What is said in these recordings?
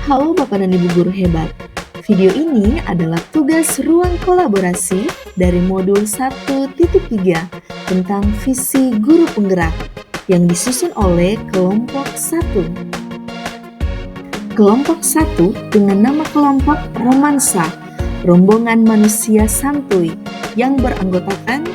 Halo Bapak dan Ibu Guru hebat. Video ini adalah tugas ruang kolaborasi dari modul 1.3 tentang visi guru penggerak yang disusun oleh kelompok 1. Kelompok 1 dengan nama kelompok Romansa, Rombongan Manusia Santuy yang beranggotakan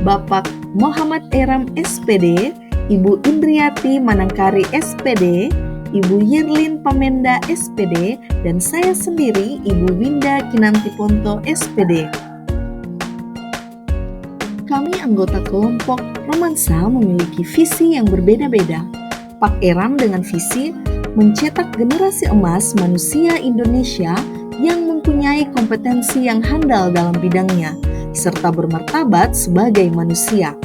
Bapak Muhammad Eram SPD, Ibu Indriati Manangkari SPD, Ibu Yirlin Pamenda SPD, dan saya sendiri Ibu Winda Kinanti Ponto SPD. Kami anggota kelompok Romansa memiliki visi yang berbeda-beda. Pak Eram dengan visi mencetak generasi emas manusia Indonesia yang mempunyai kompetensi yang handal dalam bidangnya, serta bermartabat sebagai manusia.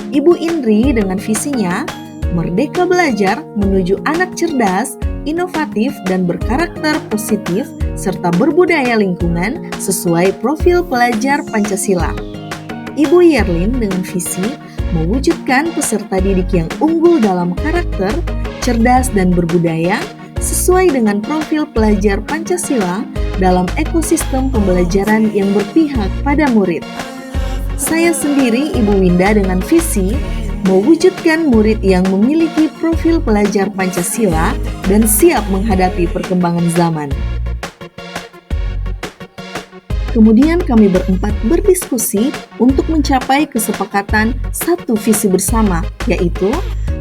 Ibu Indri dengan visinya Merdeka Belajar menuju anak cerdas, inovatif, dan berkarakter positif, serta berbudaya lingkungan sesuai profil pelajar Pancasila. Ibu Yerlin dengan visi mewujudkan peserta didik yang unggul dalam karakter, cerdas, dan berbudaya sesuai dengan profil pelajar Pancasila dalam ekosistem pembelajaran yang berpihak pada murid. Saya sendiri Ibu Winda dengan visi mewujudkan murid yang memiliki profil pelajar Pancasila dan siap menghadapi perkembangan zaman. Kemudian kami berempat berdiskusi untuk mencapai kesepakatan satu visi bersama, yaitu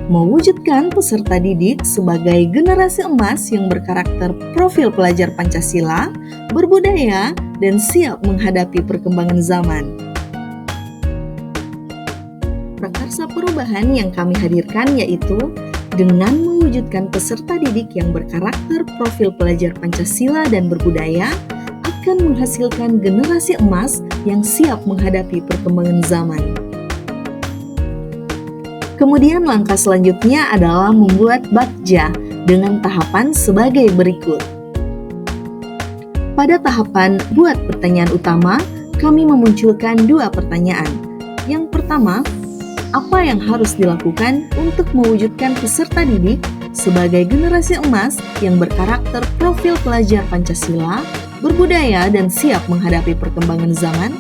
mewujudkan peserta didik sebagai generasi emas yang berkarakter profil pelajar Pancasila, berbudaya, dan siap menghadapi perkembangan zaman. Prakarsa perubahan yang kami hadirkan yaitu dengan mewujudkan peserta didik yang berkarakter profil pelajar Pancasila dan berbudaya akan menghasilkan generasi emas yang siap menghadapi perkembangan zaman. Kemudian langkah selanjutnya adalah membuat bakja dengan tahapan sebagai berikut. Pada tahapan buat pertanyaan utama, kami memunculkan dua pertanyaan. Yang pertama, apa yang harus dilakukan untuk mewujudkan peserta didik sebagai generasi emas yang berkarakter profil pelajar Pancasila, berbudaya, dan siap menghadapi perkembangan zaman?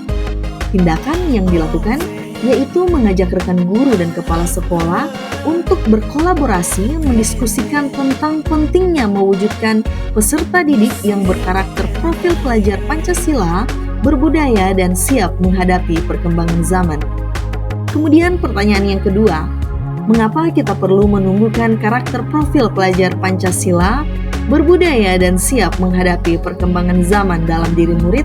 Tindakan yang dilakukan yaitu mengajak rekan guru dan kepala sekolah untuk berkolaborasi mendiskusikan tentang pentingnya mewujudkan peserta didik yang berkarakter profil pelajar Pancasila, berbudaya, dan siap menghadapi perkembangan zaman. Kemudian pertanyaan yang kedua, mengapa kita perlu menumbuhkan karakter profil pelajar Pancasila, berbudaya, dan siap menghadapi perkembangan zaman dalam diri murid?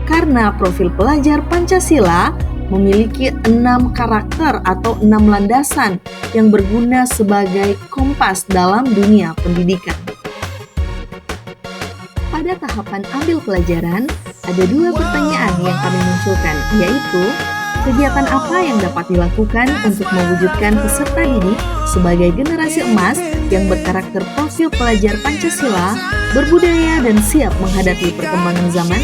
Karena profil pelajar Pancasila memiliki 6 karakter atau 6 landasan yang berguna sebagai kompas dalam dunia pendidikan. Pada tahapan ambil pelajaran, ada dua pertanyaan yang kami munculkan, yaitu kegiatan apa yang dapat dilakukan untuk mewujudkan peserta didik sebagai generasi emas yang berkarakter profil pelajar Pancasila, berbudaya, dan siap menghadapi perkembangan zaman?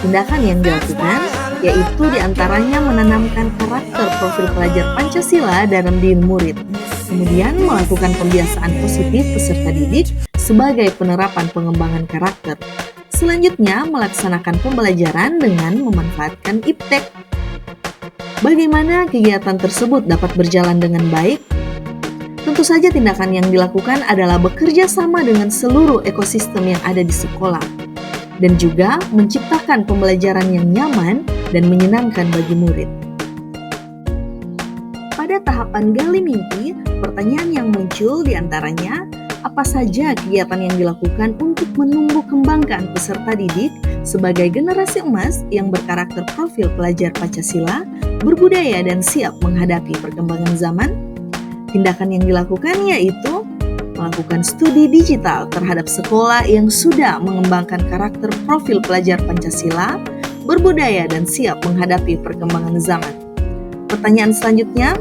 Tindakan yang dilakukan yaitu diantaranya menanamkan karakter profil pelajar Pancasila dalam diri murid, kemudian melakukan pembiasaan positif peserta didik sebagai penerapan pengembangan karakter. Selanjutnya, melaksanakan pembelajaran dengan memanfaatkan iptek. Bagaimana kegiatan tersebut dapat berjalan dengan baik? Tentu saja tindakan yang dilakukan adalah bekerja sama dengan seluruh ekosistem yang ada di sekolah dan juga menciptakan pembelajaran yang nyaman dan menyenangkan bagi murid. Pada tahapan gali mimpi, pertanyaan yang muncul diantaranya, apa saja kegiatan yang dilakukan untuk menumbuh kembangkan peserta didik sebagai generasi emas yang berkarakter profil pelajar Pancasila, berbudaya, dan siap menghadapi perkembangan zaman? Tindakan yang dilakukan yaitu melakukan studi digital terhadap sekolah yang sudah mengembangkan karakter profil pelajar Pancasila, berbudaya, dan siap menghadapi perkembangan zaman. Pertanyaan selanjutnya,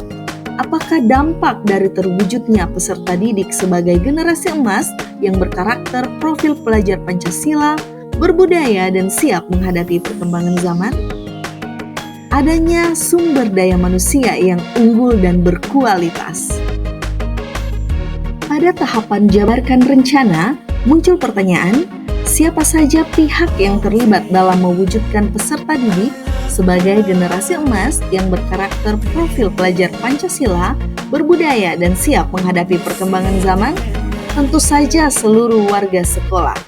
apakah dampak dari terwujudnya peserta didik sebagai generasi emas yang berkarakter profil pelajar Pancasila, berbudaya, dan siap menghadapi perkembangan zaman? Adanya sumber daya manusia yang unggul dan berkualitas. Pada tahapan jabarkan rencana, muncul pertanyaan, siapa saja pihak yang terlibat dalam mewujudkan peserta didik sebagai generasi emas yang berkarakter profil pelajar Pancasila, berbudaya, dan siap menghadapi perkembangan zaman? Tentu saja seluruh warga sekolah.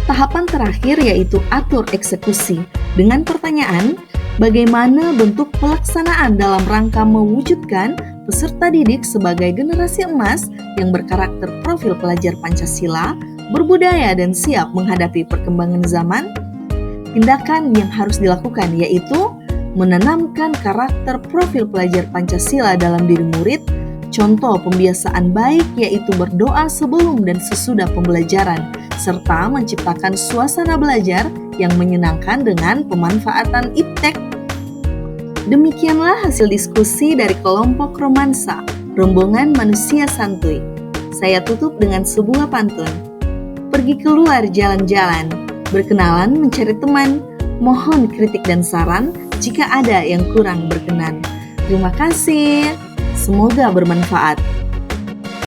Tahapan terakhir yaitu atur eksekusi dengan pertanyaan, bagaimana bentuk pelaksanaan dalam rangka mewujudkan peserta didik sebagai generasi emas yang berkarakter profil pelajar Pancasila, berbudaya, dan siap menghadapi perkembangan zaman? Tindakan yang harus dilakukan yaitu menanamkan karakter profil pelajar Pancasila dalam diri murid. Contoh pembiasaan baik yaitu berdoa sebelum dan sesudah pembelajaran, serta menciptakan suasana belajar yang menyenangkan dengan pemanfaatan iptek. Demikianlah hasil diskusi dari kelompok romansa, rombongan manusia santuy. Saya tutup dengan sebuah pantun. Pergi keluar jalan-jalan, berkenalan mencari teman, mohon kritik dan saran jika ada yang kurang berkenan. Terima kasih, semoga bermanfaat.